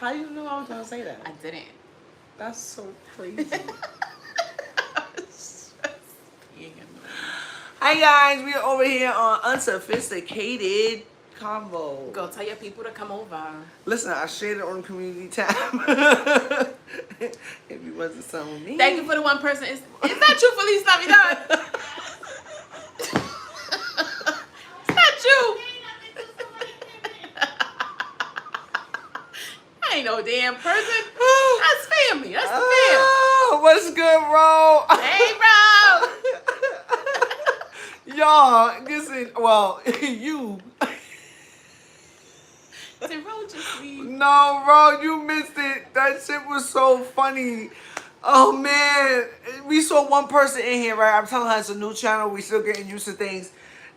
How you know I was gonna say that? I didn't. That's so crazy. Hi guys, we're over here on Unsophisticated Convos. Go tell your people to come over. Listen, I shared it on the community tab. If you wasn't so mean. Thank you for the one person. Is that you, Feliz Navidad? Is that you? I ain't no damn person. That's family. That's the fam. Oh, what's good, bro? Hey, bro. Y'all, this is, well, you. Did Ro just leave? No, bro, you missed it. That shit was so funny. Oh, man. We saw one person in here, right? I'm telling her it's a new channel. We still getting used to things.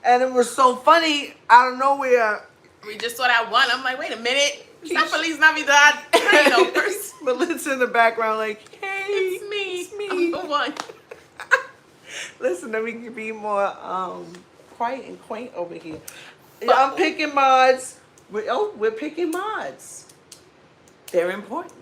And it was so funny out of nowhere. We just saw that one. I'm like, wait a minute. It's not Feliz Navidad. I ain't no person. Melissa's in the background like, hey. It's me. It's me. I'm the one. Listen, let me be more quiet and quaint over here. I'm picking mods. We're picking mods. They're important.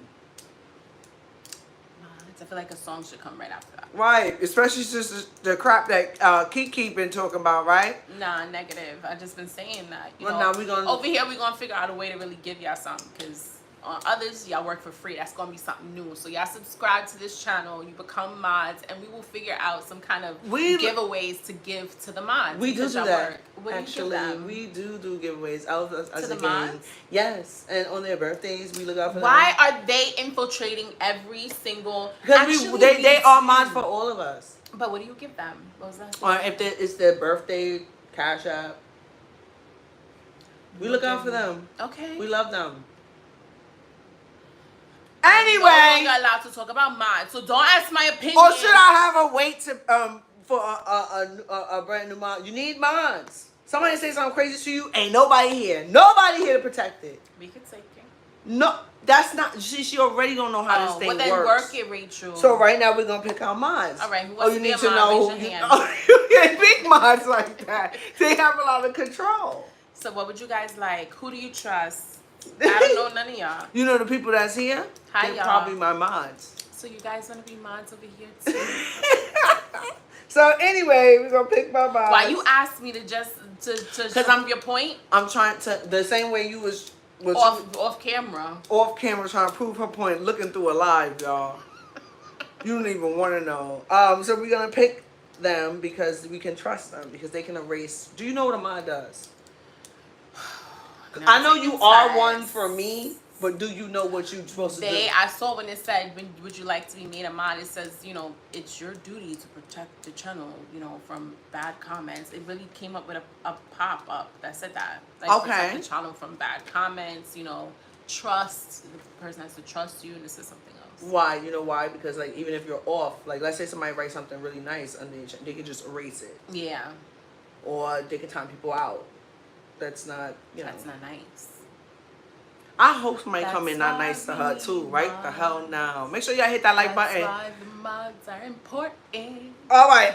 I feel like a song should come right after that. Right, especially since the crap that Kiki been talking about, right? Nah, negative. I just been saying that. You Well, know, now we gonna over here, we're going to figure out a way to really give y'all something, because on others, y'all work for free. That's going to be something new. So y'all subscribe to this channel, you become mods, and we will figure out some kind of giveaways to give to the mods. We do that. What Actually, do you give them? we do giveaways. As to a the game. mods? Yes, and on their birthdays, we look out for them. Why are they infiltrating every single... Because they are mods for all of us. But what do you give them? What was that? Or if it's their birthday, cash app. We look out for them. Okay. We love them. Anyway, I'm no Anyway, longer allowed to talk about mine, so don't ask my opinion. or should I have a wait to for a brand new mod? You need mods. Somebody say something crazy to you, ain't nobody here. Nobody here to protect it. We could take it. No, that's not. She already don't know how this thing then works. Work it, Rachel. So right now we're gonna pick our mods. All right, who wants you to be need a to mod? know Raise who your hand. you can't pick mods like that. They have a lot of control. So what would you guys like? Who do you trust? I don't know none of y'all. You know the people that's here? Hi, They're y'all. probably my mods. So you guys want to be mods over here too? So anyway, we're gonna pick my mods. Why you asked me to just to prove your point? I'm trying to the same way you was off camera. Off camera trying to prove her point, looking through a live, y'all. You don't even want to know. So we're gonna pick them because we can trust them because they can erase. Do you know what a mod does? I know you are one for me, but do you know what you're supposed to do? I saw when it said, would you like to be made a mod? It says, you know, it's your duty to protect the channel, you know, from bad comments. It really came up with a pop-up that said that. Like, protect the channel from bad comments, you know, trust. The person has to trust you, and this is something else. Why? You know why? Because, like, even if you're off, like, let's say somebody writes something really nice, and they can just erase it. Yeah. Or they can time people out. That's not, you know. That's not nice. I hope somebody come in not nice to her too, right? The hell now. Make sure y'all hit that like button. That's why the mods are important. All right.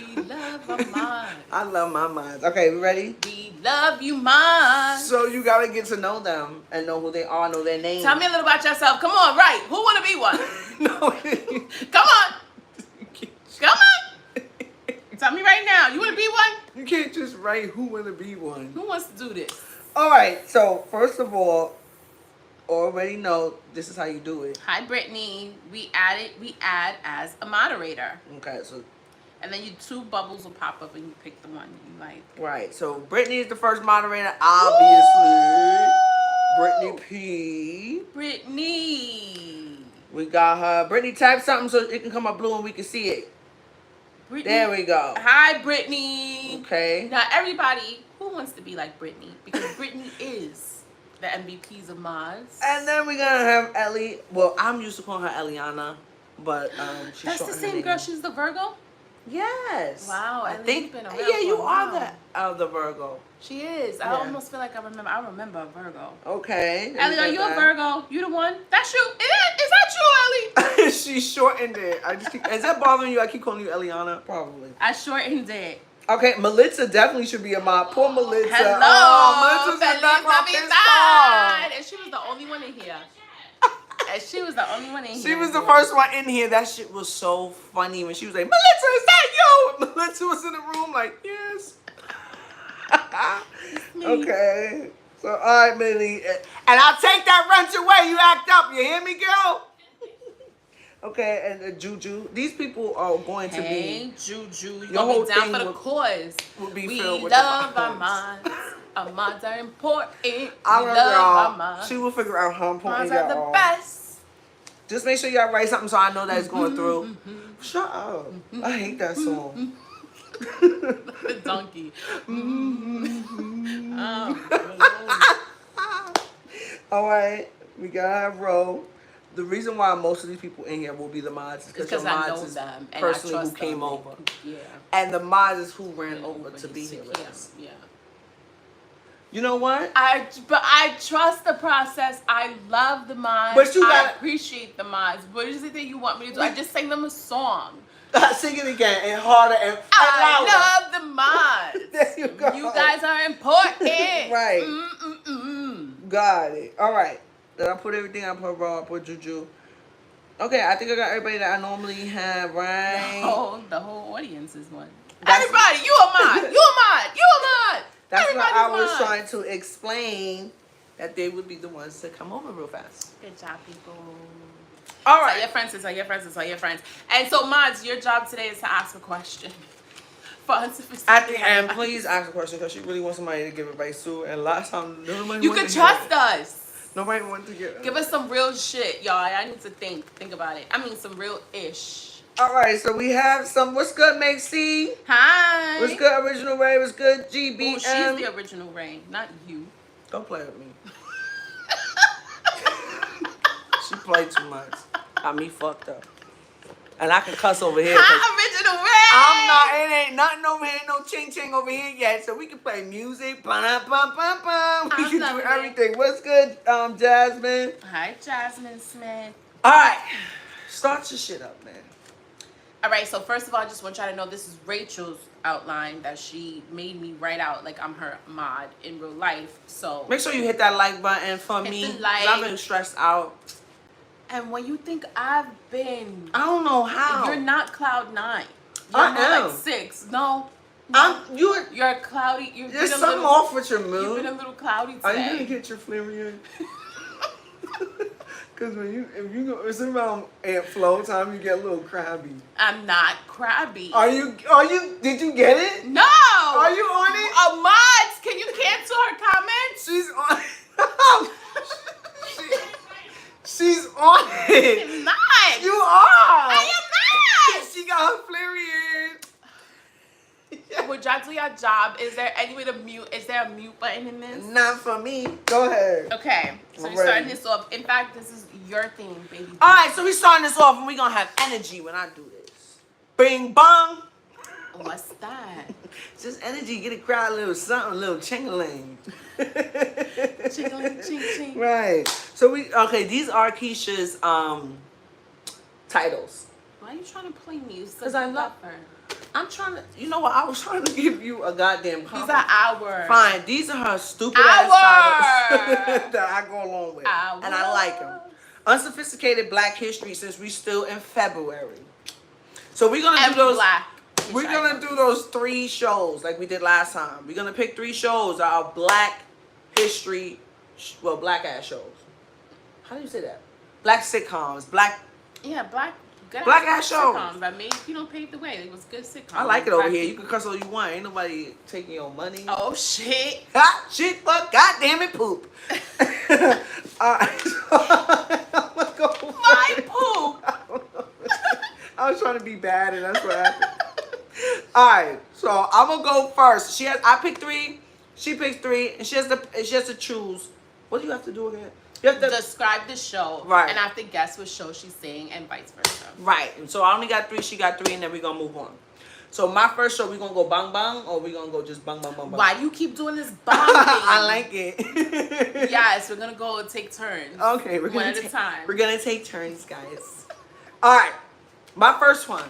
We love our mods. I love my mods. Okay, we ready? We love you, mods. So you gotta get to know them and know who they are, know their name. Tell me a little about yourself. Come on, right? Who wanna be one? No. Come on. Come on. Tell me right now. You want to be one? You can't just write who want to be one. Who wants to do this? All right. So first of all, already know this is how you do it. Hi, Brittany. We add as a moderator. Okay. So. And then two bubbles will pop up and you pick the one you like. Right. So Brittany is the first moderator, obviously. Woo! Brittany P. Brittany. We got her. Brittany, type something so it can come up blue and we can see it. Brittany. There we go. Hi, Brittany. Okay. Now, everybody, who wants to be like Brittany? Because Brittany is the MVPs of mods. And then we're going to have Ellie. Well, I'm used to calling her Eliana, but she's That's the same girl. She's the Virgo? Yes. Wow. I think, been around yeah, you for a are while. the Virgo. She is. I almost feel like I remember a Virgo. Okay. Ellie, are you a Virgo? You the one? That's you. Is that you, Ellie? She shortened it. Is that bothering you? I keep calling you Eliana. Probably. I shortened it. Okay, Melissa definitely should be a mod. Poor Melissa. Hello. Oh, Melissa's Feliz back off this Navidad. song. And she was the only one in here. And she was the only one in here. She was the first one in here. That shit was so funny when she was like, Melissa, is that you? And Melissa was in the room like, yes. Okay. So, all right, Millie. And I'll take that wrench away. You act up. You hear me, girl? Okay, and Juju. These people are going to be... Hey, Juju. You're Your going to be whole down for the thing cause. will be We filled with love the our minds. Our minds are important. We I love love our minds. She will figure out how important Minds are y'all the are. best. Just make sure y'all write something so I know that it's going through. Shut up. I hate that song. The donkey. All right. We got to have Ro. The reason why most of these people in here will be the mods is because I mods know is them and personally I who trust came them. over. Yeah. And the mods is who ran Yeah, over to be here with us. Yeah. You know what? But I trust the process. I love the mods. But you I gotta- appreciate the mods. What is it that you want me to do? I just sang them a song. Sing it again and harder and louder. I love the mods. There you go. You guys are important. Right. Mm-mm-mm. Got it. All right. Did I put everything? I put Raw, I put Juju. Okay, I think I got everybody that I normally have, right? The whole audience is one. That's- Everybody, you a mod. You a mod. You a mod. That's Everybody's why I was mod. trying to explain that they would be the ones to come over real fast. Good job, people. All Tell right. your friends to tell your friends to tell your friends. And so, mods, your job today is to ask a question. For unsophisticated. At the end, please ask a question because she really wants somebody to give advice to. And last time, nobody You wanted can to trust get it. us. Nobody wanted to get it. Give us some real shit, y'all. I need to think about it. I mean, some real ish. All right, so we have some. What's good, Make C? Hi. What's good, Original Ray? What's good, GBM? Oh, she's the original Ray, not you. Don't play with me. She played too much. Got me fucked up. And I can cuss over here. 'cause Hi, original Ray. I'm not, it ain't nothing over here, no ching ching over here yet. So we can play music. Bum, bum, bum, bum. We I'm can do loving it. everything. What's good, Jasmine? Hi, Jasmine Smith. All right. Start your shit up, man. All right, so first of all, I just want y'all to know this is Rachel's outline that she made me write out like I'm her mod in real life. So Make sure you hit that like button for Hit me. the 'cause like. I've been stressed out. and when you think I've been, I don't know how. you're not cloud 9. You're I more am. like 6. No, You're cloudy. You've there's been a something little, off with your You've mood. been a little cloudy today. Are you gonna get your Fleury? Because it's around Aunt Flo time, you get a little crabby. I'm not crabby. Did you get it? No. Are you on it? Mods, can you cancel her comments? She's on She's on it. I'm not. You are. I am not. She got her Fleury in. Would y'all do your job? Is there any way to mute? Is there a mute button in this? Not for me. Go ahead. Okay, so I'm we're starting ready. this off. In fact, this is your theme, baby. All right, so we starting this off, and we gonna have energy when I do this. Bing bong. What's that? It's just energy. Get a crowd a little something, a little ching-a-ling. Ching-a-ling, ching-ching. Right. So these are Keisha's titles. Why are you trying to play me? 'Cause I love her. I'm trying to, you know what? I was trying to give you a goddamn These compliment. are our. Fine. These are her stupid ass titles that I go along with. Our. And I like them. Unsophisticated Black History, since we still in February. So we're going to do those. Black. We're going to do those 3 shows like we did last time. We're going to pick 3 shows that are Black History, Black ass shows. How do you say that? Black sitcoms. Black. Yeah, black. Good Black ass shows. Sitcoms that made, paved the way. It was good sitcoms. I like it over Black here. You people. can cuss all you want. Ain't nobody taking your money. Oh shit. Hot shit, fuck, goddamn it, poop. Alright, I'm gonna go. My poop. I was trying to be bad, and that's what happened. Alright, so I'm gonna go first. I picked 3. She picked 3, and she has to choose. What do you have to do again? You have to describe the show, right, and I have to guess what show she's saying, and vice versa. Right. And so I only got 3. She got 3, and then we're gonna move on. So my first show, we gonna go bang bang, or we gonna go just bang bang bang bang? Why do you keep doing this bang thing? I like it. Yes, we're gonna go take turns. Okay, we're one gonna at a time. We're gonna take turns, guys. All right, my first one.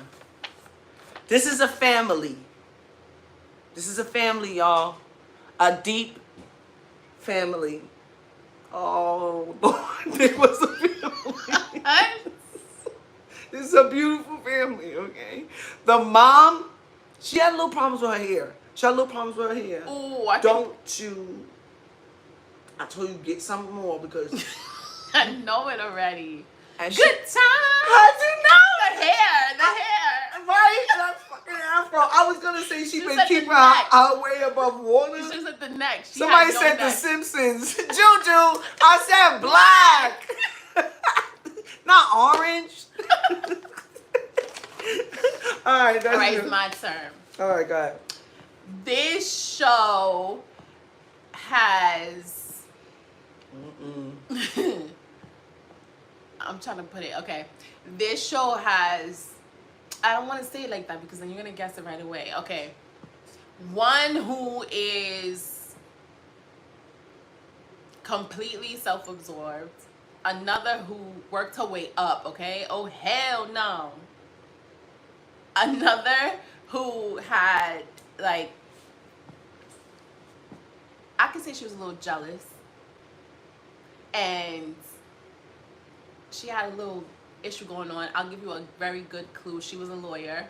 This is a family. This is a family, y'all. A deep family. Oh, Lord, there was a family. This is a beautiful family, okay? The mom, she had little problems with her hair. Ooh, Don't you... I told you get something more because... I know it already. And Good time. How'd you know? The hair. Right? That fucking afro. I was going to say she been said keeping the her, neck. her way above water. She just at the neck. Somebody said The Simpsons. Juju, I said black. Not orange. All right, it's my turn. All right, go ahead. This show has... I'm trying to put it. Okay. This show has... I don't want to say it like that because then you're going to guess it right away. Okay. One who is completely self-absorbed. Another who worked her way up, okay? Oh, hell no. Another who had, like... I can say she was a little jealous. And she had a little issue going on. I'll give you a very good clue. She was a lawyer.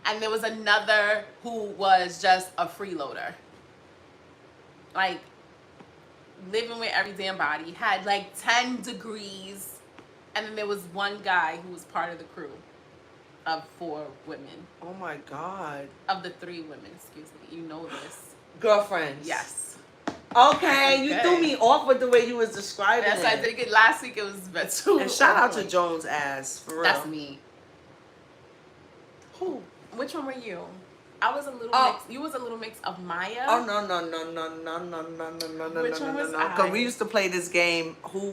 And there was another who was just a freeloader. Like, living with every damn body. Had like 10 degrees. And then there was one guy who was part of the crew of 4 women. Oh my God. Of the 3 women, excuse me. You know this. Girlfriends. Yes. Okay, you threw me off with the way you was describing Yes, it. I did it last week. It was too. And shout out to Jones ass, for real. That's me. Who? Which one were you? I was a little mix. You was a little mix of Maya. Oh no. Which one was I? Because we used to play this game. Who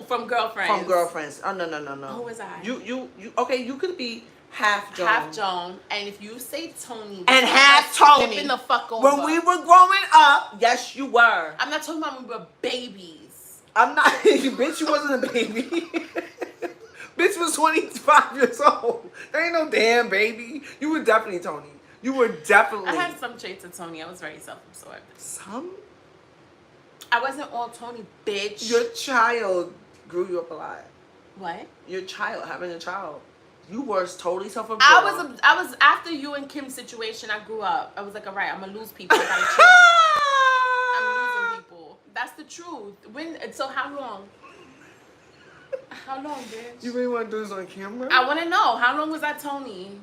from Girlfriends? From Girlfriends. Oh no. Who was I? You okay? You could be half Joan. Half Joan, and if you say Tony, and half Tony, flipping the fuck over. When we were growing up, yes, you were. I'm not talking about when we were babies. I'm not. Bitch, you wasn't a baby. Bitch was 25 years old. There ain't no damn baby. You were definitely Tony. You were definitely. I had some traits of Tony. I was very self-absorbed. Some? I wasn't all Tony, bitch. Your child grew you up a lot. What? Your child, having a child. You were totally self-absorbed. I was after you and Kim's situation. I grew up. I was like, all right, I'm gonna lose people. I gotta chill. I'm losing people. That's the truth. So how long? How long, bitch? You really want to do this on camera? I want to know. How long was that Tony?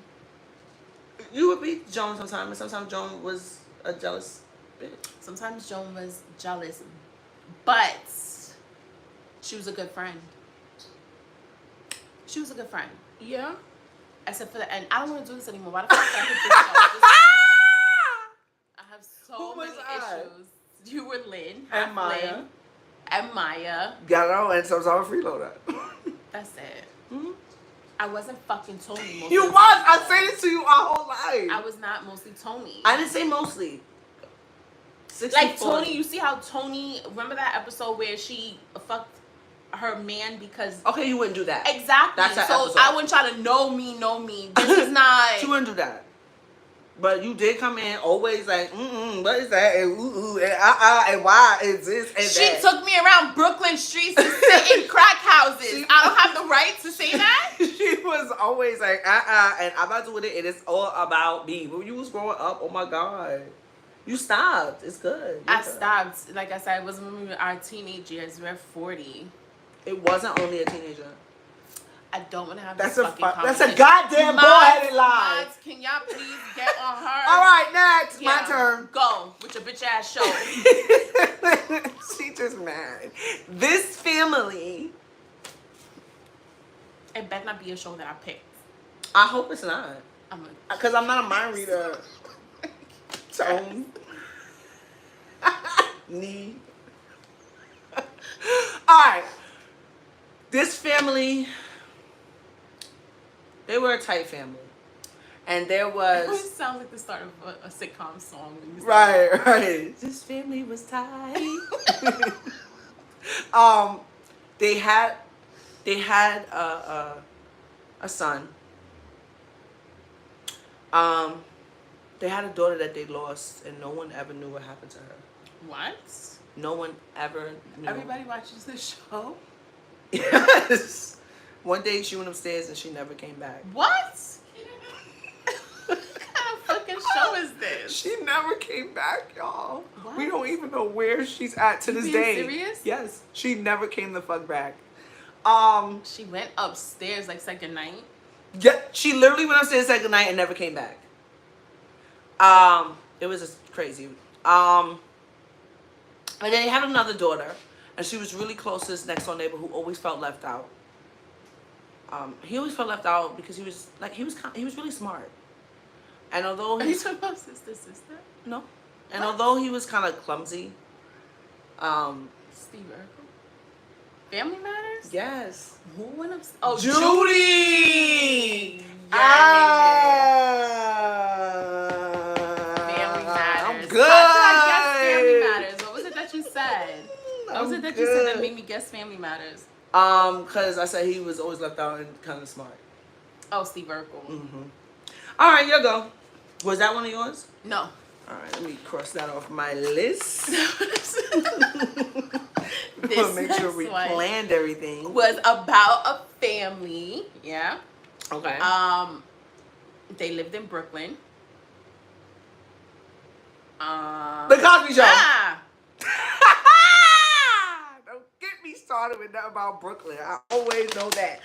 You would be Joan sometimes, and sometimes Joan was a jealous bitch. Sometimes Joan was jealous, but she was a good friend. She was a good friend. Yeah. Except for the end. I don't want to do this anymore. Why the fuck did I pick this show? I have so many issues. You were Lynn. And Maya. Lynn, and Maya. Got it all, and sometimes I'm a freeloader. That's it. Mm-hmm. I wasn't fucking Tony. You was. I said it to you our whole life. I was not mostly Tony. I didn't say mostly. 60, like 40. Tony, you see how Tony, remember that episode where she fucked her man because... Okay, you wouldn't do that. Exactly. That's so episode. I wouldn't try to know me. This is not... You wouldn't do that. But you did come in always like, what is that? And and why is this and she that? took me around Brooklyn streets to sit in crack houses. I don't have the right to say that? She was always like, and I'm not doing it, and it's all about me. When you was growing up, oh my God. You stopped. It's good. I stopped. Like I said, it wasn't when we were our teenage years. We're 40. It wasn't only a teenager. I don't want to have that's this a fucking That's a conversation. goddamn boy-headed lie. Mods, can y'all please get on her? All right, next. My turn. Go with your bitch ass show. She just mad. This family. It better not be a show that I picked. I hope it's not. Because I'm not a mind reader. Tone. Knee. Alright. This family, they were a tight family. And there was... It sounds like the start of a sitcom song. Right. This family was tight. They had a son. They had a daughter that they lost, and no one ever knew what happened to her. What? No one ever knew. Everybody watches this show? Yes. One day she went upstairs and she never came back. What? What kind of fucking show is this? She never came back, y'all. What? We don't even know where she's at to this day. Serious? Yes. She never came the fuck back. She went upstairs like second night. Yeah, she literally went upstairs second night and never came back. It was just crazy. And then they had another daughter, and she was really close to this next door neighbor who always felt left out. He always felt left out because he was really smart. And although Are you talking about sister? no, and although he was kind of clumsy, Steve Urkel? Family Matters? yes. Who went up? Oh, Judy. Family Matters. I'm good. How did I guess Family Matters? What was it that you said? What was it that you said that made me guess Family Matters? Because I said he was always left out and kind of smart. Oh, Steve Urkel. Mm-hmm. All right, you go. Was that one of yours? No. All right, let me cross that off my list. This Make sure we next one planned everything. was about a family. Yeah. Okay. They lived in Brooklyn. The Cosby Show. Ah. Don't get me started with that about Brooklyn. I always know that.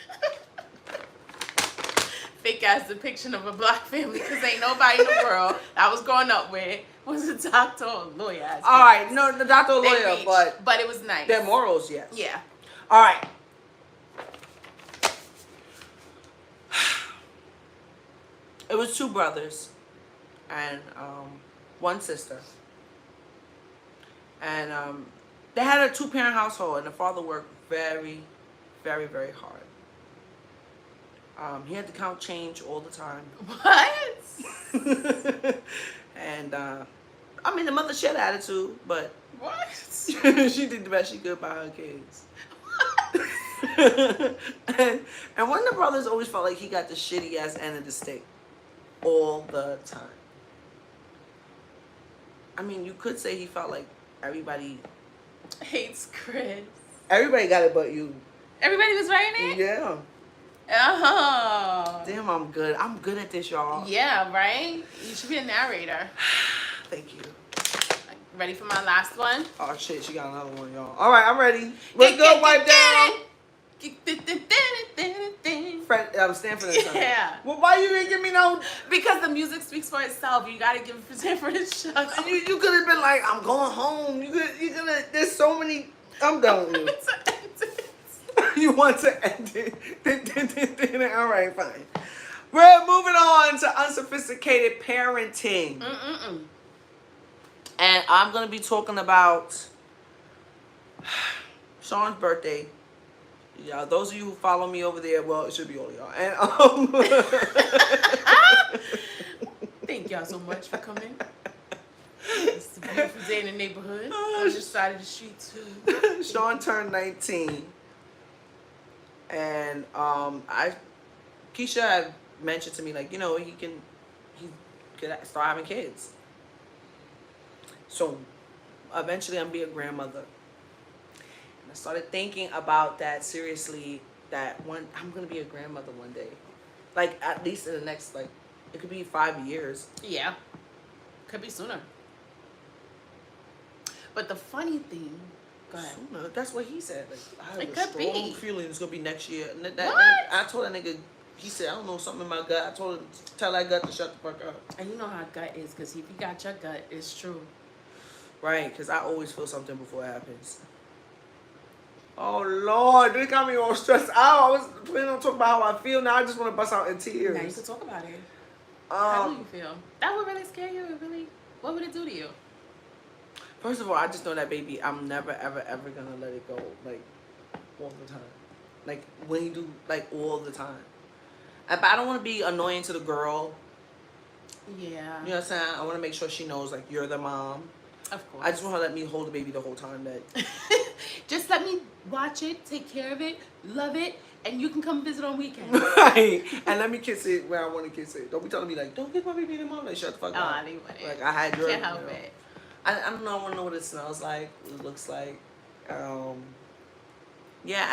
Fake ass depiction of a black family because ain't nobody in the world I was growing up with was a doctor or lawyer. All right, no, the doctor or lawyer, but it was nice. Their morals, yes. Yeah. All right. It was two brothers and one sister. And they had a two-parent household, and the father worked very, very, very hard. He had to count change all the time. What? And the mother shared attitude, but What? she did the best she could by her kids. and one of the brothers always felt like he got the shitty ass end of the stick all the time. I mean, you could say he felt like everybody Hates Chris. got it but you. Everybody was writing it? Yeah. Oh. Damn, I'm good. I'm good at this, y'all. Yeah, right? You should be a narrator. Thank you. Ready for my last one? Oh shit, she got another one, y'all. All right, I'm ready. Let's go. Wipe down. Stanford. Yeah. Well, why you didn't give me no? Because the music speaks for itself. You gotta give Stanford a shot. You could have been like, I'm going home. You could. There's so many. I'm done with you. You want to end it? All right, fine. We're moving on to unsophisticated parenting. And I'm going to be talking about Sean's birthday. Yeah, those of you who follow me over there, well, it should be all of y'all. And Thank y'all so much for coming. It's a beautiful day in the neighborhood. On this side of the street too. Sean turned 19. And Keisha had mentioned to me, like, he could start having kids. So eventually I'm be a grandmother. And I started thinking about that seriously, that I'm gonna be a grandmother one day. Like, at least in the next, like, it could be 5 years. Yeah. Could be sooner. But the funny thing, go ahead. Sooner? That's what he said. Like, I have It a could strong be. feeling it's gonna be next year. And What? I told that nigga, he said, I don't know, something in my gut. I told him, tell that gut to shut the fuck up. And you know how gut is, because if you got your gut, it's true. Right, because I always feel something before it happens. Oh, Lord, this got me all stressed out. I was planning on talking about how I feel. Now I just want to bust out in tears. Now you can talk about it. How do you feel? That would really scare you? What would it do to you? First of all, I just know that baby, I'm never, ever, ever going to let it go. Like, all the time. Like, when you do, like, all the time. But I don't want to be annoying to the girl. Yeah. You know what I'm saying? I want to make sure she knows, like, you're the mom. Of course. I just want her to let me hold the baby the whole time. That Just let me watch it, take care of it, love it, And you can come visit on weekends. Right. And let me kiss it where I want to kiss it. Don't be telling me like, don't kiss my baby anymore. Like, shut the fuck up. They wouldn't. Like, I had your. Can't help it. I don't know. I want to know what it smells like. What it looks like. Yeah,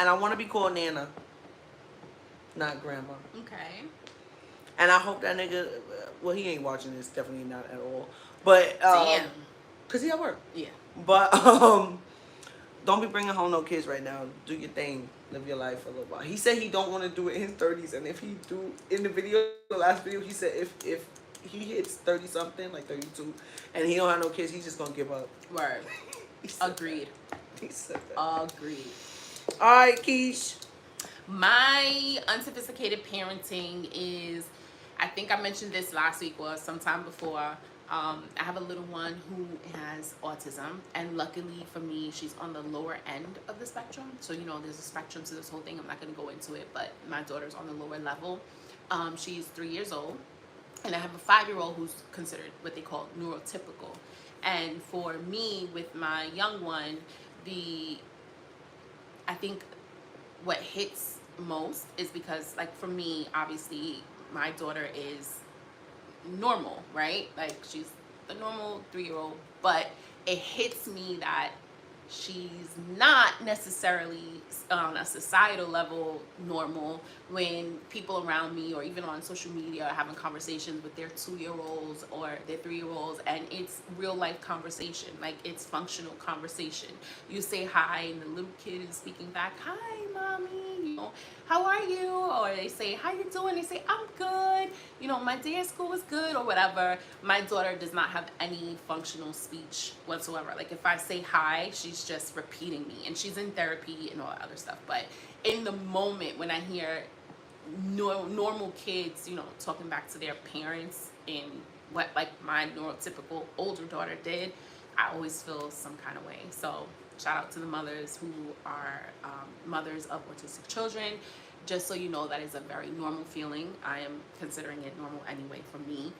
and I want to be called Nana, not Grandma. Okay. And I hope that nigga. Well, he ain't watching this. Definitely not at all. But Damn. Cause he at work. Yeah. But don't be bringing home no kids right now. Do your thing. Live your life for a little while. He said he don't want to do it in his 30s, and if he do in the video, the last video, he said if he hits 30 something, like 32, and he don't have no kids, he's just gonna give up. Word. Agreed. He said that. Agreed. All right, Keish. My unsophisticated parenting is, I think I mentioned this last week or sometime before. I have a little one who has autism, and luckily for me, she's on the lower end of the spectrum. So, you know, there's a spectrum to this whole thing. I'm not going to go into it, but my daughter's on the lower level. She's 3 years old, and I have a 5-year-old who's considered what they call neurotypical. And for me, with my young one, I think what hits most is because, like, for me, obviously, my daughter is normal, right? Like, she's the normal 3-year-old, but it hits me that she's not necessarily on a societal level normal when people around me or even on social media are having conversations with their 2-year-olds or their 3-year-olds, and it's real life conversation, like it's functional conversation. You say hi and the little kid is speaking back, hi mommy, you know, how are you? Or they say, how you doing? They say, I'm good, you know, my day at school was good, or whatever. My daughter does not have any functional speech whatsoever. Like, if I say hi, she's just repeating me, and she's in therapy and all that other stuff. But in the moment when I hear normal kids, you know, talking back to their parents in what, like, my neurotypical older daughter did, I always feel some kind of way. So shout out to the mothers who are mothers of autistic children. Just so you know, that is a very normal feeling. I am considering it normal anyway for me.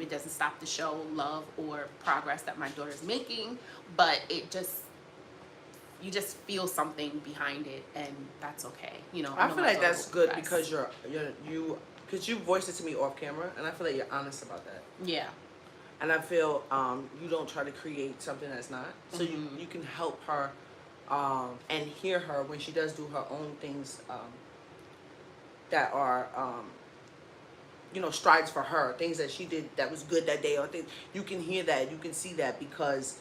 It doesn't stop to show love or progress that my daughter's making, but it just, you just feel something behind it, and that's okay. You know, I feel like that's good because you voiced it to me off camera, and I feel like you're honest about that. Yeah. And I feel you don't try to create something that's not. So you can help her and hear her when she does do her own things that are, you know, strides for her. Things that she did that was good that day. Or things, you can hear that. You can see that because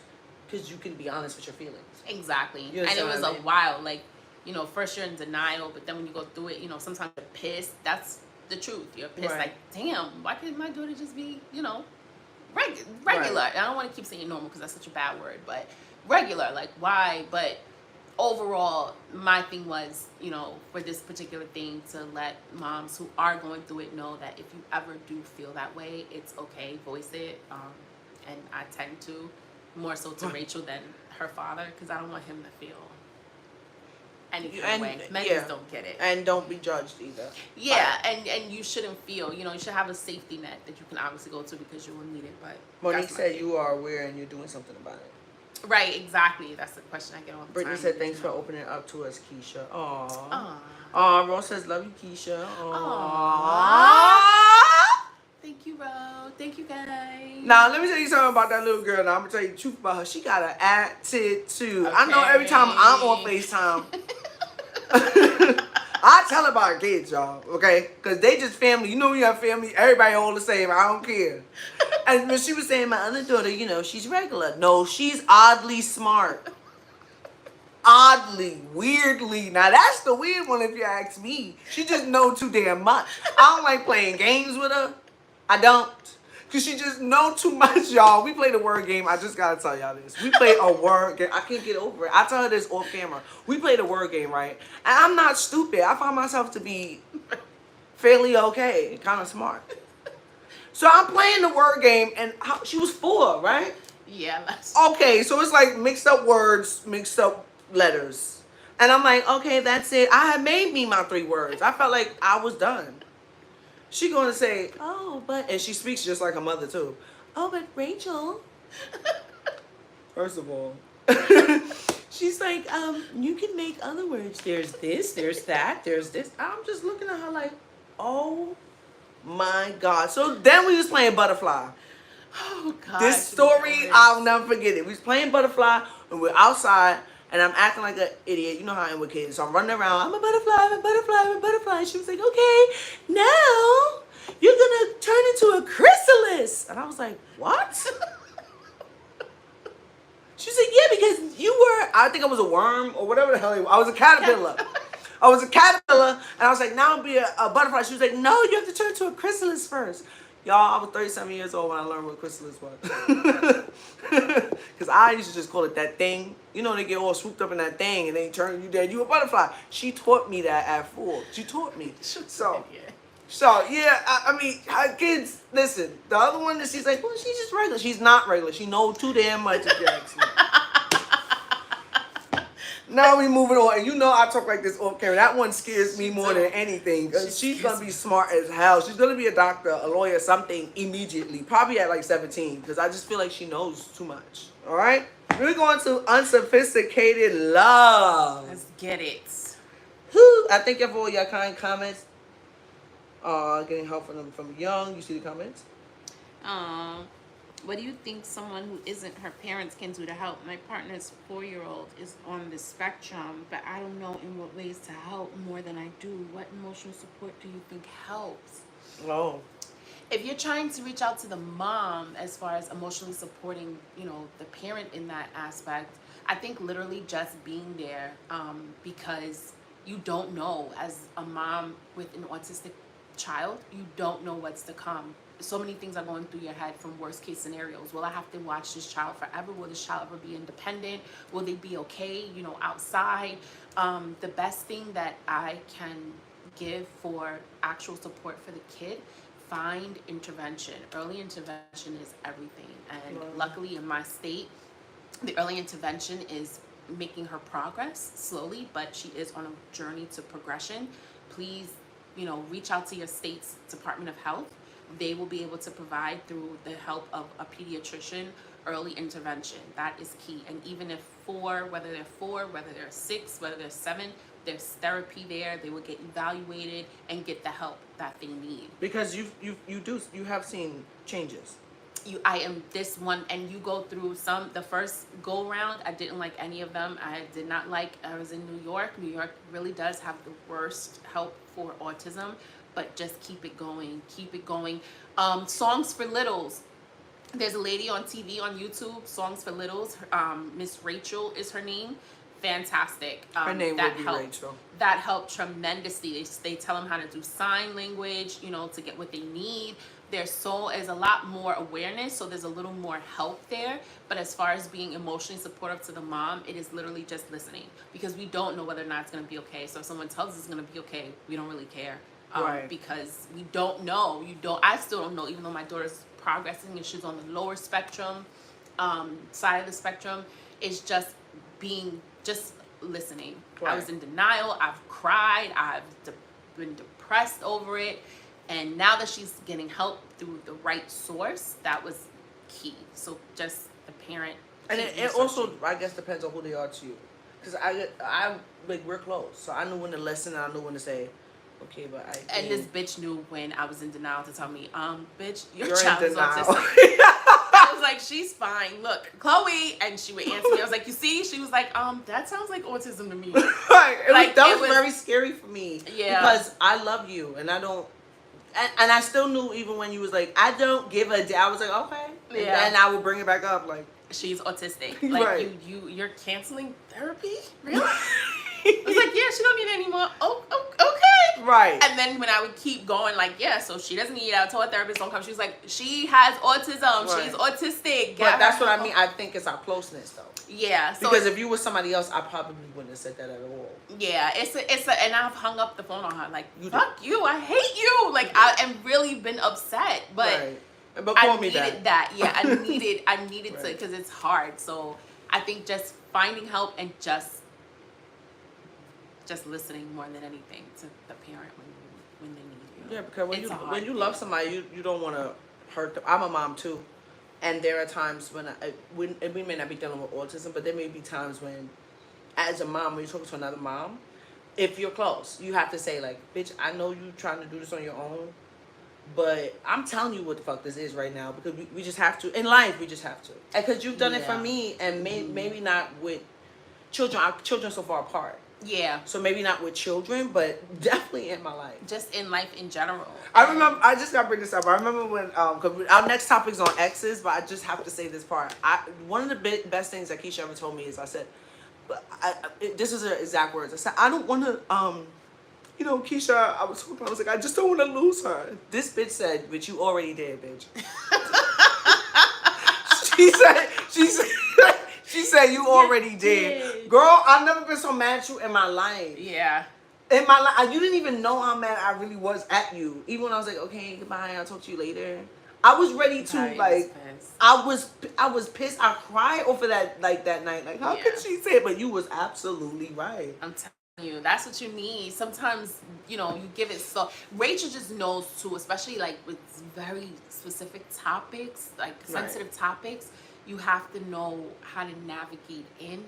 you can be honest with your feelings. Exactly. And it was a while. Like, you know, first you're in denial, but then when you go through it, you know, sometimes you're pissed. That's the truth. You're pissed, right. Like, damn, why can't my daughter just be, you know, regular? Right. I don't want to keep saying normal because that's such a bad word, but regular, like, why? But overall, my thing was, you know, for this particular thing, to let moms who are going through it know that if you ever do feel that way, it's okay, voice it. And I tend to, more so to Rachel than her father, because I don't want him to feel any kind of way. Men just don't get it. And don't be judged either. Yeah, and you shouldn't feel, you know, you should have a safety net that you can obviously go to because you will need it. But Monique said you are aware and you're doing something about it. Right, exactly. That's the question I get all the Brittany time. said thanks for opening up to us, Keisha. Aww. Rose says love you, Keisha. Aww. Thank you, Ro. Thank you, guys. Now, let me tell you something about that little girl. Now, I'm going to tell you the truth about her. She got an attitude. Okay. I know every time I'm on FaceTime, I tell about her kids, y'all, okay? Because they just family. You know when you have family, everybody all the same. I don't care. And when she was saying my other daughter, you know, she's regular. No, she's oddly smart. Oddly, weirdly. Now, that's the weird one if you ask me. She just know too damn much. I don't like playing games with her. I don't. Because she just know too much, y'all. We played a word game. I just got to tell y'all this. We played a word game. I can't get over it. I tell her this off camera. We played a word game, right? And I'm not stupid. I find myself to be fairly okay. Kind of smart. So I'm playing the word game, and she was 4, right? Yeah. Okay, so it's like mixed up words, mixed up letters. And I'm like, okay, that's it. I had made me my 3 words. I felt like I was done. She gonna say, oh, but, and she speaks just like her mother too. Oh, but Rachel. First of all, She's like, you can make other words. There's this, there's that, there's this. I'm just looking at her like, oh my God. So then we was playing Butterfly. Oh God. This story, I'll never forget it. We was playing Butterfly and we're outside and I'm acting like an idiot. You know how I am with kids. So I'm running around. I'm a butterfly, I'm a butterfly, I'm a butterfly. And she was like, okay, now you're gonna turn into a chrysalis. And I was like, what? She said, yeah, because you were, I think I was a worm or whatever the hell I was a caterpillar. I was a caterpillar, and I was like, now I'll be a butterfly. She was like, no, you have to turn into a chrysalis first. Y'all, I was 37 years old when I learned what chrysalis was. Because I used to just call it that thing. You know, they get all swooped up in that thing, and they turn you dead. You a butterfly. She taught me that at 4. She taught me. So yeah, I mean, kids, listen. The other one that she's like, well, she's just regular. She's not regular. She knows too damn much of Jackson. Now we moving on, and you know I talk like this off camera. That one scares me more than anything. Cause she's gonna be smart as hell. She's gonna be a doctor, a lawyer, something immediately. Probably at like 17, because I just feel like she knows too much. All right, we're going to unsophisticated love. Let's get it. Whew. I thank you for all your kind comments. Getting help from young. You see the comments? What do you think someone who isn't her parents can do to help? My partner's 4-year-old is on the spectrum, but I don't know in what ways to help more than I do. What emotional support do you think helps? Oh. If you're trying to reach out to the mom as far as emotionally supporting, you know, the parent in that aspect, I think literally just being there, because you don't know, as a mom with an autistic child, you don't know what's to come. So many things are going through your head from worst case scenarios. Will I have to watch this child forever? Will this child ever be independent? Will they be okay, you know, outside? The best thing that I can give for actual support for the kid, find intervention. Early intervention is everything. And luckily in my state, the early intervention is making her progress slowly, but she is on a journey to progression. Please, you know, reach out to your state's Department of Health. They will be able to provide, through the help of a pediatrician, early intervention. That is key. And even if whether they're 4, whether they're 6, whether they're 7, there's therapy there. They will get evaluated and get the help that they need. Because you have seen changes. I am this one, and you go through the first go round, I didn't like any of them. I did not like, I was in New York. New York really does have the worst help for autism, but just keep it going, keep it going. Songs for Littles. There's a lady on TV, on YouTube, Songs for Littles. Miss Rachel is her name. Fantastic. Her name would be Rachel. That helped tremendously. They tell them how to do sign language, you know, to get what they need. There's a lot more awareness, so there's a little more help there. But as far as being emotionally supportive to the mom, it is literally just listening, because we don't know whether or not it's going to be okay. So if someone tells us it's going to be okay, we don't really care, because we don't know. I still don't know, even though my daughter's progressing and she's on the lower spectrum side of the spectrum. It's just listening. I was in denial. I've cried. I've been depressed over it. And now that she's getting help through the right source, that was key. So just the parent. And it also, I guess, depends on who they are to you. Because I like, we're close. So I knew when to listen and I knew when to say, okay, but I think... And this bitch knew when I was in denial to tell me, bitch, your child is autistic. I was like, she's fine. Look, Chloe. And she would answer me. I was like, you see? She was like, that sounds like autism to me. Right. That was very scary for me. Yeah. Because I love you and I don't... And I still knew, even when you was like, I don't give a damn. I was like, okay. And then I would bring it back up, like, she's autistic. Like, you're canceling therapy? Really? I was like, yeah, she don't need it anymore. Oh, okay. Right. And then when I would keep going, like, yeah, so she doesn't need it. I told her therapist don't come. She was like, she has autism. Right. She's autistic. But that's what I mean. I think it's our closeness, though. Yeah. So because if you were somebody else, I probably wouldn't have said that at all. Yeah, and I've hung up the phone on her. Like, fuck you. I hate you. Like, I am really been upset. But, but call me needed back. that. Yeah, I needed to, because it's hard. So I think just finding help and just listening more than anything to the parent when they need you. Yeah, because when you love somebody, you don't want to hurt them. I'm a mom too, and there are times when we may not be dealing with autism, but there may be times when as a mom, when you're talking to another mom, if you're close, you have to say like, bitch, I know you trying to do this on your own, but I'm telling you what the fuck this is right now, because we just have to. In life, we just have to. Because you've done it for me, and maybe not with children. Our children so far apart. Yeah. So maybe not with children, but definitely in my life. Just in life in general. I remember, I just gotta bring this up. I remember when, because our next topic is on exes, but I just have to say this part. One of the best things that Keisha ever told me is, I said, this is her exact words. I said, I don't want to, you know, Keisha, I was like, I just don't want to lose her. This bitch said, but you already did, bitch. She said you already did. Girl, I've never been so mad at you in my life. Yeah. In my life, you didn't even know how mad I really was at you. Even when I was like, okay, goodbye, I'll talk to you later. I was ready to, like, I was pissed. I cried over that, like, that night. Like, how could she say it? But you was absolutely right. I'm telling you, that's what you need. Sometimes, you know, you give it so. Rachel just knows too, especially like with very specific topics, like sensitive topics. You have to know how to navigate in,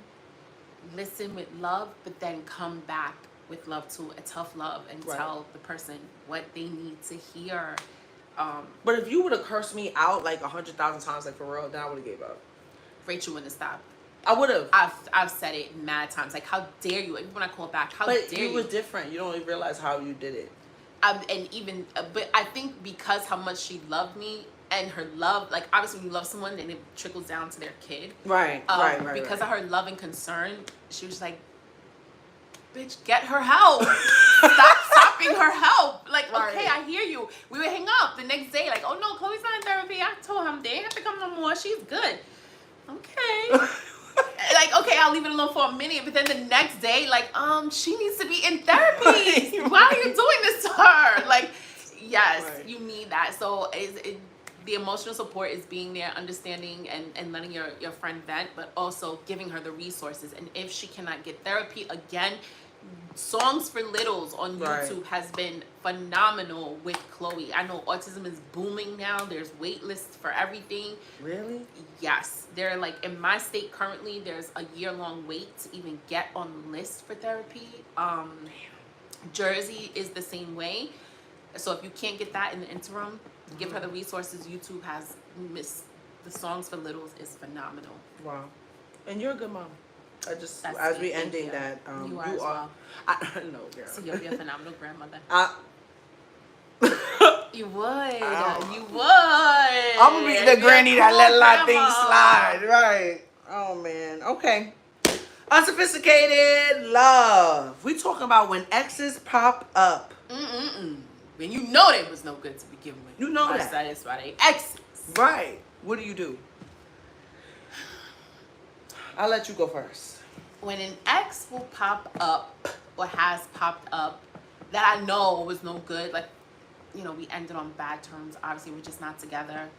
listen with love, but then come back with love too, a tough love, and tell the person what they need to hear. But if you would have cursed me out like 100,000 times, like for real, then I would have gave up. Rachel wouldn't have stopped. I would have. I've said it mad times. Like, how dare you? Even when I call back, how dare you? But it was different. You don't even realize how you did it. But I think because how much she loved me and her love, like obviously when you love someone, then it trickles down to their kid. Right. Because of her love and concern, she was like, bitch, get her help. Stop stopping her help. Like, okay, I hear you. We would hang up the next day, like, oh no, Chloe's not in therapy. I told him they ain't have to come no more. She's good. Okay. Like, okay, I'll leave it alone for a minute. But then the next day, like, she needs to be in therapy. Why are you doing this to her? Like, yes, you need that. So the emotional support is being there, understanding and letting your friend vent, but also giving her the resources. And if she cannot get therapy, again, Songs for Littles on YouTube has been phenomenal with Chloe. I know autism is booming now. There's wait lists for everything. Really? Yes. They're like, in my state currently, there's a year-long wait to even get on the list for therapy. Jersey is the same way. So if you can't get that in the interim, give her the resources. YouTube has the Songs for Littles is phenomenal. Wow. And you're a good mom. I just, that's as we ending that, you are. Well. I know, girl. So you'll be a phenomenal grandmother. You would. You would. I'm gonna be the granny that let a lot of things slide. Right. Oh man. Okay. Unsophisticated love. We talking about when exes pop up. When you know they was no good to begin with. You know that. That's why they exes. Right. What do? I'll let you go first. When an ex will pop up or has popped up that I know was no good, like, you know, we ended on bad terms. Obviously, we're just not together.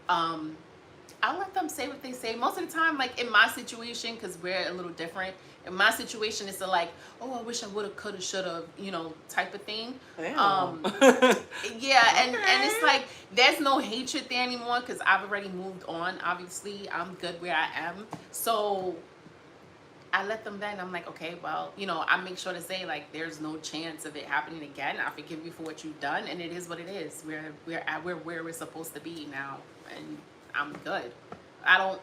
I'll let them say what they say. Most of the time, like in my situation, because we're a little different. In my situation, it's like, oh, I wish I would have, could have, should have, you know, type of thing. Yeah, and it's like there's no hatred there anymore because I've already moved on. Obviously, I'm good where I am. So I let them then. I'm like, okay, well, you know, I make sure to say like, there's no chance of it happening again. I forgive you for what you've done, and it is what it is. We're where we're supposed to be now, and I'm good. I don't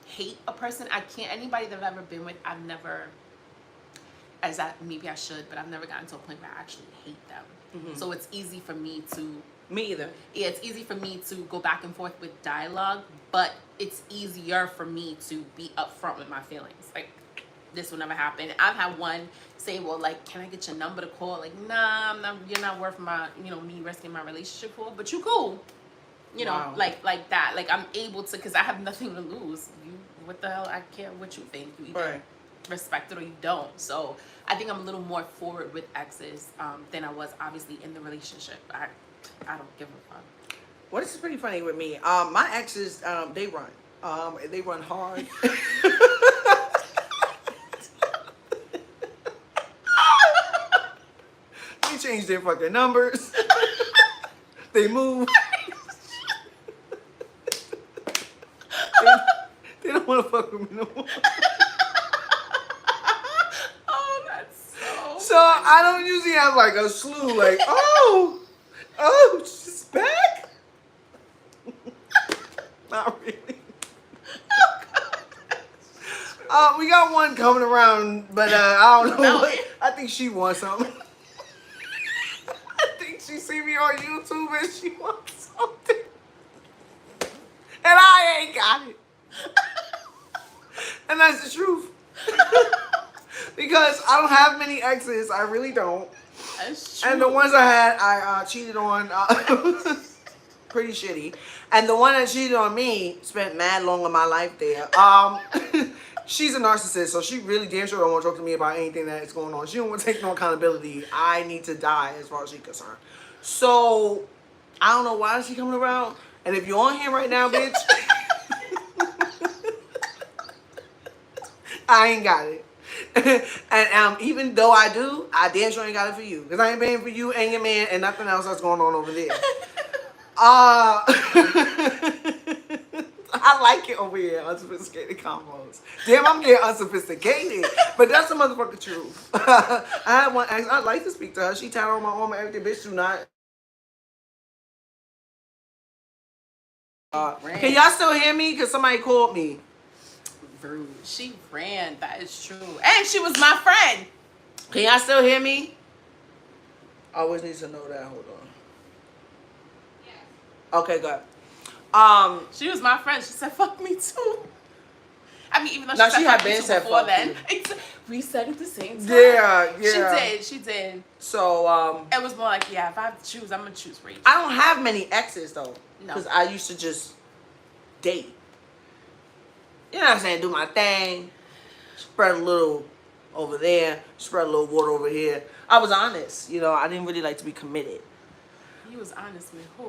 hate a person. I can't. Anybody that I've ever been with, I've never, maybe I should, but I've never gotten to a point where I actually hate them. So it's easy for me to. Me either. Yeah, it's easy for me to go back and forth with dialogue, but it's easier for me to be upfront with my feelings. Like, this will never happen. I've had one say, well, like, can I get your number to call? Like, nah, you're not worth my, you know, me risking my relationship for, but you cool. You know, like that. Like, I'm able to, because I have nothing to lose. What the hell? I care what you think. You either respect it or you don't. So I think I'm a little more forward with exes than I was, obviously, in the relationship. I don't give a fuck. Well, this is pretty funny with me. My exes, they run. They run hard. They change their fucking numbers. They move. They don't want to fuck with me no more. I don't usually have like a slew. Like, oh, she's back. Not really. We got one coming around, but I don't know. No. I think she wants something. I think she see me on YouTube and she wants something, and I ain't got it. And that's the truth. Because I don't have many exes. I really don't. That's true. And the ones I had, I cheated on. Pretty shitty. And the one that cheated on me spent mad long of my life there. She's a narcissist, so she really damn sure don't want to talk to me about anything that's going on. She don't want to take no accountability. I need to die as far as she's concerned. So, I don't know why she coming around. And if you're on here right now, bitch, I ain't got it. And even though I do, I damn sure ain't got it for you. Because I ain't paying for you and your man and nothing else that's going on over there. I like it over here, Unsophisticated Convos. Damn, I'm getting unsophisticated. But that's the motherfucking truth. I had one ex, I'd like to speak to her. She tatted on my arm and everything. Bitch, do not. Can y'all still hear me? Because somebody called me. Rude. She ran. That is true. And she was my friend. Can y'all still hear me? I always need to know that. Hold on. Yeah. Okay, good. She was my friend. She said, fuck me too. I mean, even though now she had said fuck me been too said before fuck then. you. We said it at the same time. Yeah. She did. So, it was more like, yeah, if I have to choose, I'm going to choose Rachel. I don't have many exes, though. No. Because I used to just date. You know what I'm saying? Do my thing. Spread a little over there. Spread a little water over here. I was honest. You know, I didn't really like to be committed. You was honest with who?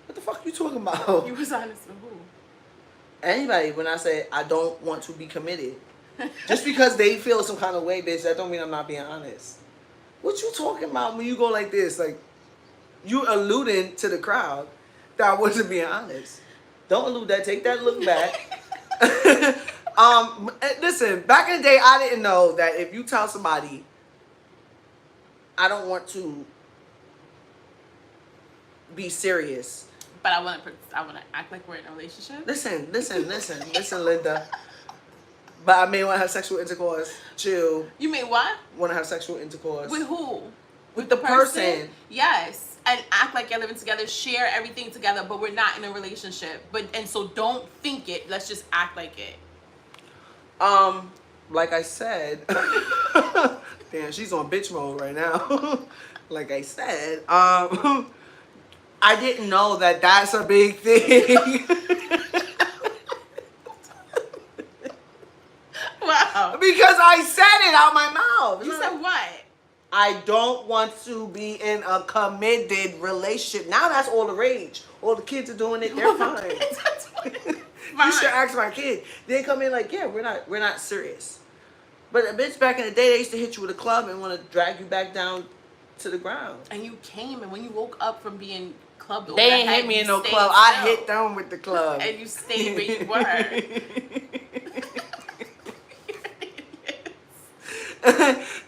What the fuck are you talking about? You was honest with who? Anybody, when I say I don't want to be committed. Just because they feel some kind of way, bitch, that don't mean I'm not being honest. What you talking about when you go like this? Like, you alluding to the crowd that I wasn't being honest. Don't allude that. Take that look back. Listen, back in the day, I didn't know that if you tell somebody, I don't want to be serious. But I want to act like we're in a relationship. Listen, Linda. But I may want to have sexual intercourse. Chill. You mean what? Want to have sexual intercourse. With who? With the person. Yes. And act like you're living together, share everything together, but we're not in a relationship. And so don't think it. Let's just act like it. Like I said, damn, she's on bitch mode right now. Like I said, I didn't know that that's a big thing. Wow. Because I said it out my mouth. You said what? I don't want to be in a committed relationship. Now that's all the rage. All the kids are doing it. They're fine. You should ask my kid. They come in like, yeah, we're not serious. But a bitch back in the day, they used to hit you with a club and want to drag you back down to the ground. And you came, and when you woke up from being clubbed over they the ain't head, hit me in no stayed club. still. I hit them with the club. And you stayed where you were.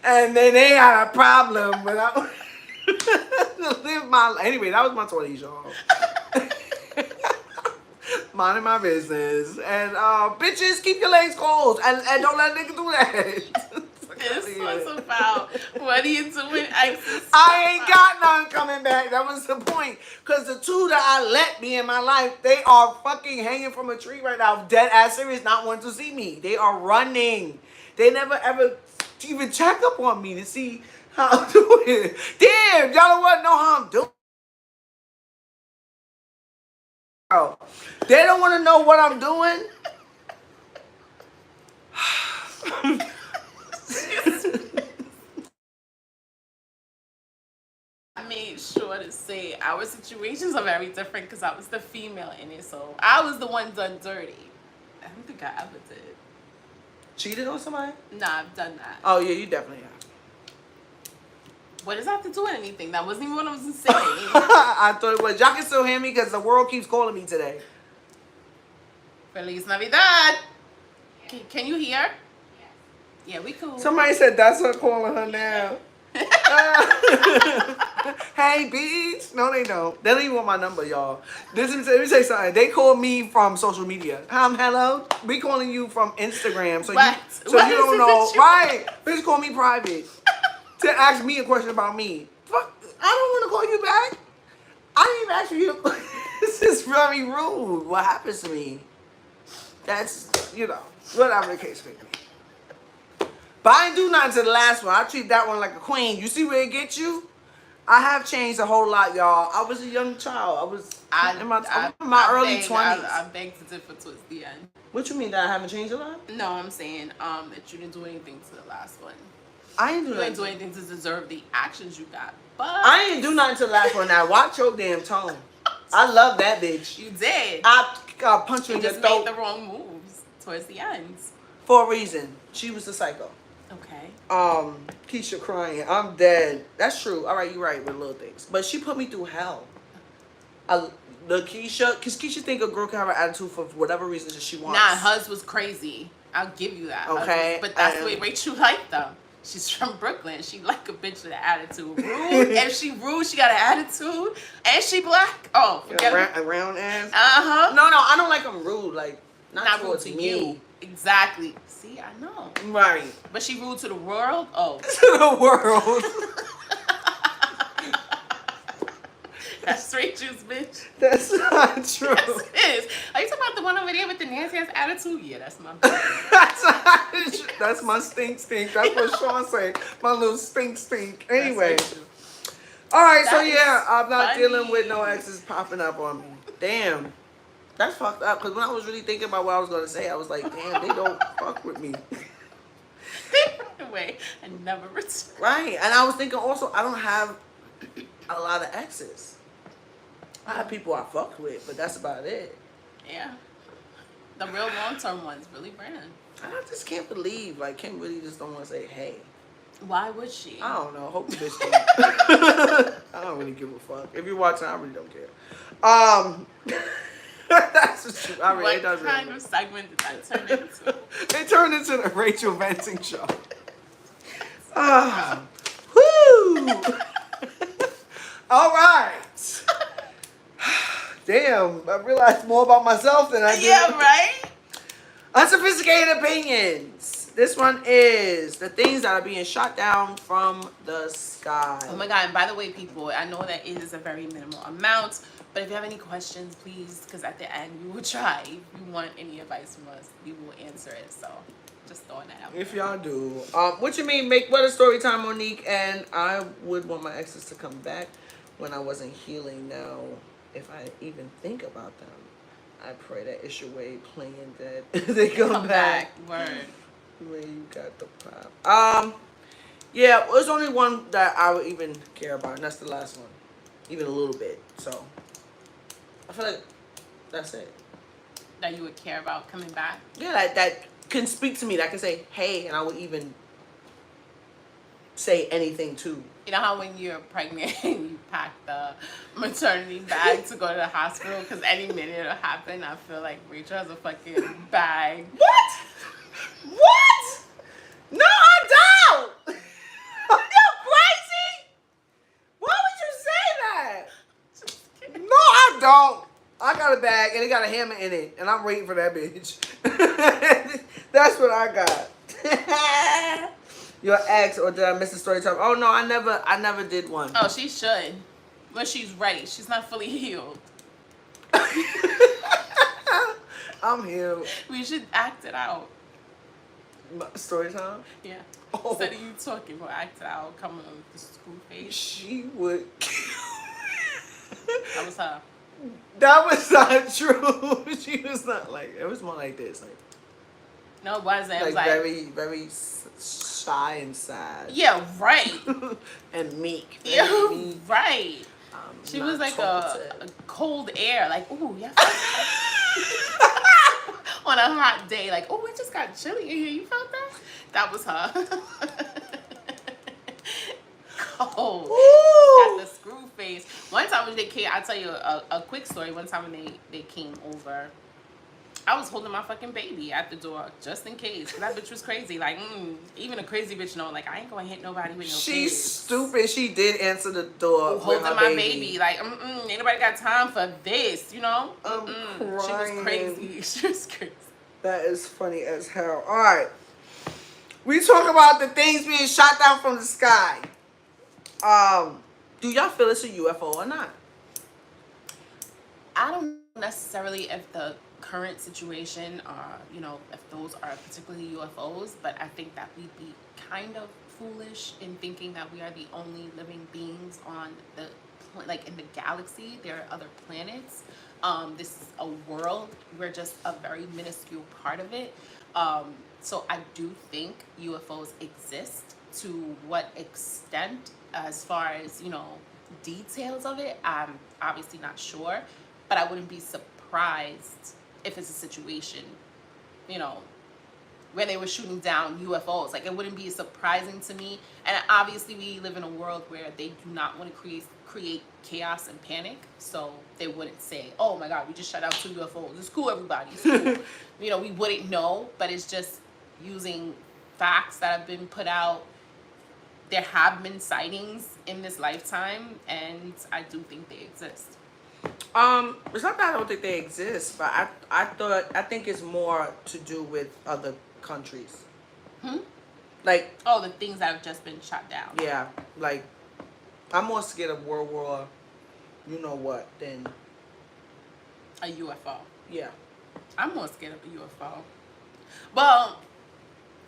And then they had a problem, but I live my life. Anyway, that was my 20s, y'all. Minding my business. And bitches, keep your legs closed and don't let a nigga do that. This was about what are you doing? I ain't got none coming back. That was the point. Because the two that I let be in my life, they are fucking hanging from a tree right now. Dead ass serious, not wanting to see me. They are running. They never ever even check up on me to see how I'm doing. Damn, y'all don't want to know how I'm doing. Bro, they don't want to know what I'm doing. I made sure to say our situations are very different because I was the female in it, so I was the one done dirty. I don't think I ever did. Cheated on somebody? Nah, I've done that. Oh yeah, you definitely have. What does that have to do with anything? That wasn't even what I was saying. I thought it was. Y'all can still hear me because the world keeps calling me today. Feliz Navidad. Can you hear? Yeah, we cool. Somebody said that's her calling her now. Hey, bitch. No, they don't. They don't even want my number, y'all. Let me say something. They call me from social media. Hello. We calling you from Instagram. So What? you What don't is know. it? Right. Bitch call me private. To ask me a question about me. Fuck. I don't want to call you back. I didn't even ask you. This is very rude. What happens to me? That's, whatever the case may be. But I didn't do nothing to the last one. I treat that one like a queen. You see where it gets you? I have changed a whole lot, y'all. I was a young child. I was in my early 20s. I beg to differ towards the end. What you mean that I haven't changed a lot? No, I'm saying that you didn't do anything to the last one. I didn't You didn't do anything to deserve the actions you got. But I didn't do nothing to the last one. Now watch your damn tone. I love that bitch. You did. I punch you in the just throat. made the wrong moves towards the end. For a reason. She was the psycho. Okay. Keisha crying. I'm dead. That's true. All right, you're right with little things. But she put me through hell. Because Keisha think a girl can have an attitude for whatever reason that she wants. Nah, hers was crazy. I'll give you that. Okay. But that's the way Rachel liked them. She's from Brooklyn. She like a bitch with an attitude. Rude. If she rude, she got an attitude. And she black. Oh, forget it. A round ass. Uh-huh. No, I don't like them rude. Like, not rude towards to me. you. Exactly. See, I know. Right. But she rude to the world? Oh. To the world. That's straight juice, bitch. That's not true. Yes, it is. Are you talking about the one over there with the nasty ass attitude? Yeah, that's my baby. That's my stink. That's what Sean said. My little stink. Anyway. All right, so yeah, I'm not dealing with no exes popping up on me. Damn. That's fucked up. Because when I was really thinking about what I was going to say, I was like, damn, they don't fuck with me. They run away and never return. Right. And I was thinking also, I don't have a lot of exes. I have people I fucked with, but that's about it. Yeah. The real long-term ones really ran. I just can't believe, like, Kim really just don't want to say, hey. Why would she? I don't know. Hope the bitch don't. I don't really give a fuck. If you're watching, I really don't care. That's just true. I really, what kind of segment did that turn into? It turned into the Rachel venting show. Woo! All right. Damn, I realized more about myself than I did. Yeah, right? Unsophisticated opinions. This one is the things that are being shot down from the sky. Oh my God, and by the way, people, I know that it is a very minimal amount, but if you have any questions, please, because at the end, we will try. If you want any advice from us, we will answer it, so just throwing that out. If y'all do. What you mean, make what a story time, Monique, and I would want my exes to come back when I wasn't healing. Now, if I even think about them, I pray that it's your way playing that they come back. Word. Where you got the pop. Yeah, there's only one that I would even care about, and that's the last one. Even a little bit. So I feel like that's it. That you would care about coming back? Yeah, that can speak to me, that can say, hey, and I would even say anything too. You know how when you're pregnant you pack the maternity bag to go to the hospital because any minute it'll happen? I feel like Rachel has a fucking bag. What? What? No, I don't. Are you crazy? Why would you say that? No, I don't. I got a bag and it got a hammer in it, and I'm waiting for that bitch. That's what I got. Your ex, or did I miss the story time? Oh no, I never did one. Oh, she should. When she's ready. She's not fully healed. I'm healed. We should act it out. Story time? Yeah. Oh. Instead of you talking, we'll act it out. Come on with the screw face. She would. That was her. That was not true. She was not like. It was more like this, like. No, it wasn't. It was Like like very, very shy and sad. yeah, right. And meek. Yeah, meek. right. She was like a cold air, like, ooh, yeah. On a hot day, like, oh, it just got chilly in here. You felt that? That was her. Cold. Got the screw face. One time when they came, I'll tell you a quick story. One time when they came over, I was holding my fucking baby at the door just in case. That bitch was crazy. Like, even a crazy bitch know, like, I ain't gonna hit nobody with no She's kids. stupid. She did answer the door Holding with her my baby. Like, ain't nobody got time for this, you know? I'm She was crying. crazy. She was crazy. That is funny as hell. All right. We talk about the things being shot down from the sky. Do y'all feel it's a UFO or not? I don't know necessarily if the current situation, you know, if those are particularly UFOs, but I think that we'd be kind of foolish in thinking that we are the only living beings on the, like in the galaxy. There are other planets. This is a world. We're just a very minuscule part of it. So I do think UFOs exist. To what extent, as far as, you know, details of it, I'm obviously not sure, but I wouldn't be surprised if it's a situation, you know, where they were shooting down UFOs. Like, it wouldn't be surprising to me. And obviously we live in a world where they do not want to create chaos and panic, so they wouldn't say, oh my god, we just shut out 2 UFOs, it's cool, everybody, it's cool. You know, we wouldn't know, but it's just using facts that have been put out. There have been sightings in this lifetime, and I do think they exist. It's not that I don't think they exist, but I think it's more to do with other countries. Like, oh, the things that have just been shot down. Yeah, like, I'm more scared of World War, you know what, than a UFO. Yeah. I'm more scared of a UFO. Well,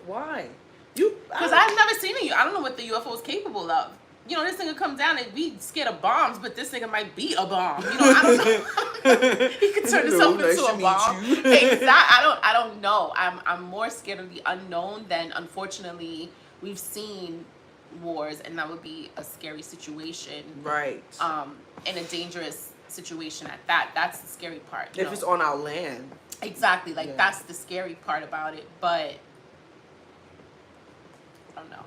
why? Because I've never seen a UFO. I don't know what the UFO is capable of. You know, this nigga come down and we scared of bombs, but this nigga might be a bomb. You know, I don't know. He could turn himself into a bomb. Exactly. I don't know. I'm more scared of the unknown than, unfortunately, we've seen wars, and that would be a scary situation. Right. And a dangerous situation at that. That's the scary part. If it's on our land. Exactly. Like, that's the scary part about it. But I don't know.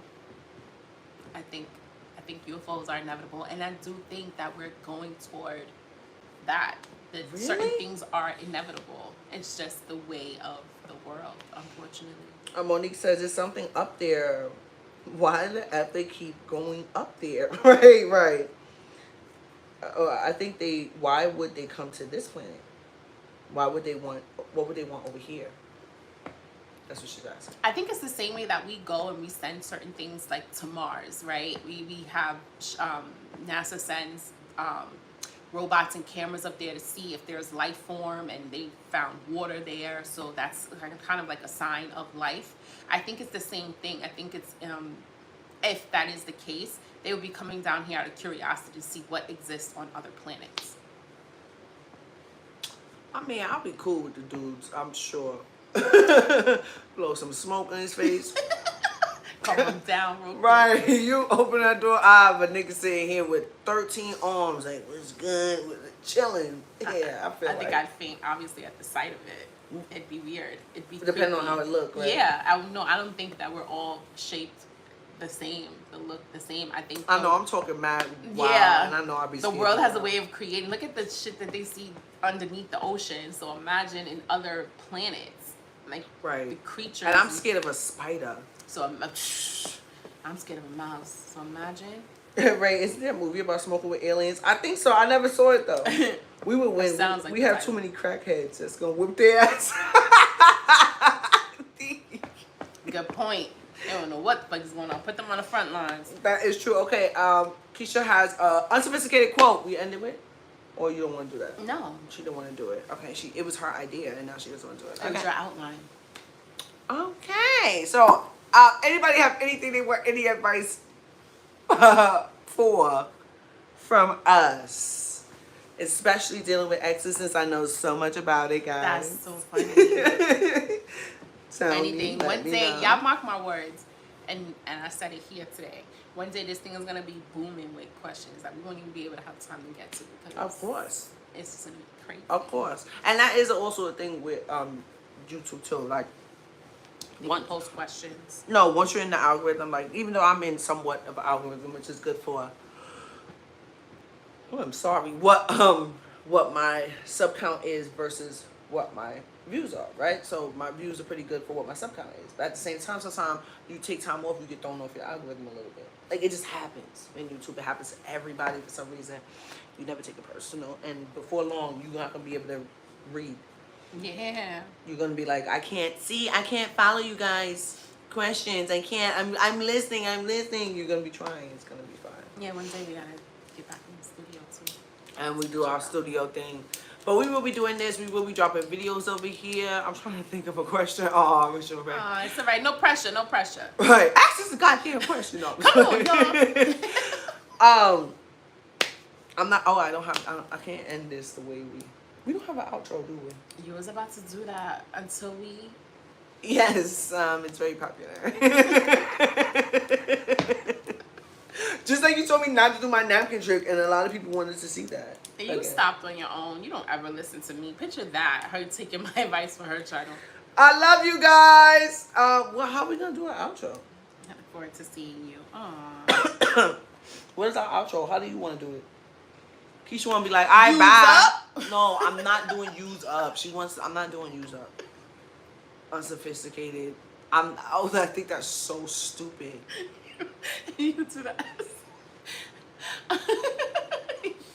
I think UFOs are inevitable, and I do think that we're going toward that. That Really? Certain things are inevitable. It's just the way of the world, unfortunately. Monique says there's something up there. Why the F they keep going up there? Right. I think why would they come to this planet? What would they want over here? That's what she's asking. I think it's the same way that we go and we send certain things like to Mars, right? We have NASA sends robots and cameras up there to see if there's life form, and they found water there, so that's kind of like a sign of life. I think it's the same thing. I think it's if that is the case, they would be coming down here out of curiosity to see what exists on other planets. I mean, I'll be cool with the dudes, I'm sure. Blow some smoke in his face. Calm him down real quick. Right, you open that door, I have a nigga sitting here with 13 arms, like, what's good, chilling. Yeah, I feel I think like I'd faint, obviously, at the sight of it. It'd be weird. It'd be depending creepy. on how it look, right? Yeah, I don't think that we're all shaped the same, the look the same. I think I know, I'm talking mad wild, yeah, and I know I'd be the scared world has a wild. way of creating. Look at the shit that they see underneath the ocean. So imagine in other planets, like the creatures. And I'm scared of a spider. So I'm scared of a mouse. So imagine. Right, isn't there a movie about smoking with aliens? I think so. I never saw it though. We would win. Sounds like we have too many crackheads that's gonna whip their ass. Good point. They don't know what the fuck is going on. Put them on the front lines. That is true. Okay, Keisha has unsophisticated quote. We ended with, or you don't want to do that? No. She don't want to do it. Okay, it was her idea, and now she doesn't want to do it. That was your outline. Okay, so anybody have anything they want, any advice from us, especially dealing with exes, since I know so much about it, guys. That's so funny. Anything. One day, y'all mark my words, and I said it here today. One day, this thing is gonna be booming with questions that we won't even be able to have time to get to. Of course. It's just gonna be crazy. Of course, and that is also a thing with YouTube too. Like, One post questions. No, once you're in the algorithm, like, even though I'm in somewhat of an algorithm, which is good for, I'm sorry, what my sub count is versus what my views are, right? So my views are pretty good for what my sub count is. But at the same time, sometimes you take time off, you get thrown off your algorithm a little bit. Like, it just happens in YouTube. It happens to everybody for some reason. You never take it personal. And before long, you're not going to be able to read. Yeah. You're going to be like, I can't follow you guys. Questions, I can't, I'm listening. You're going to be trying. It's going to be fine. Yeah, one day we gotta get back in the studio too. And we do our studio thing. But we will be doing this. We will be dropping videos over here. I'm trying to think of a question. Oh, I wish you were back. Oh, it's all right. No pressure. No pressure. Right. Ask us a goddamn question. No. Come on, y'all. I'm not. Oh, I can't end this the way we don't have an outro, do we? You was about to do that until we. Yes. It's very popular. Just like you told me not to do my napkin trick, and a lot of people wanted to see that. You stopped on your own. You don't ever listen to me. Picture that. Her taking my advice for her channel. I love you guys. Well, how are we gonna do our outro? I look forward to seeing you. Aww. What is our outro? How do you want to do it? Keisha want to be like, all right, bye. No, I'm not doing use up. I'm not doing use up. Unsophisticated. I think that's so stupid. You do that.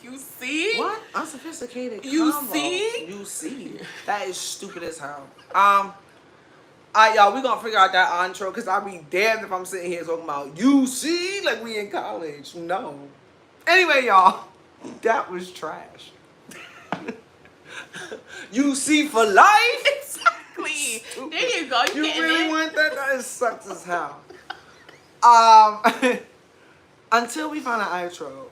You see? What? Unsophisticated. You combo. see? You see? That is stupid as hell. Alright, y'all, we gonna figure out that intro because I'll be damned if I'm sitting here talking about you see like we in college. No. Anyway, y'all, that was trash. You see for life? Exactly. There you go. You really want that? That sucks as hell. Until we find an outro.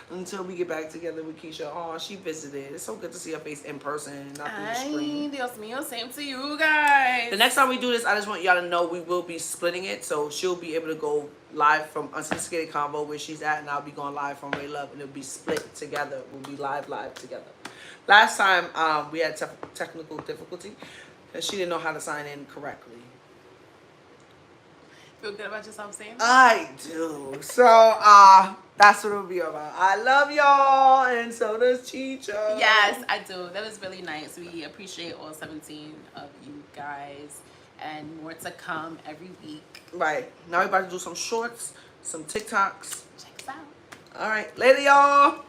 Until we get back together with Keisha. Oh, she visited. It's so good to see her face in person, not through the screen. Dios mío, same to you guys. The next time we do this, I just want y'all to know we will be splitting it. So she'll be able to go live from Unsophisticated Convo where she's at, and I'll be going live from Ray Love, and it'll be split together. We'll be live together. Last time we had technical difficulty because she didn't know how to sign in correctly. Feel good about yourself saying that? I do. So, that's what it'll be about. I love y'all, and so does Chicha. Yes, I do. That was really nice. We appreciate all 17 of you guys, and more to come every week. Right. Now we're about to do some shorts, some TikToks. Check us out. All right. Later, y'all.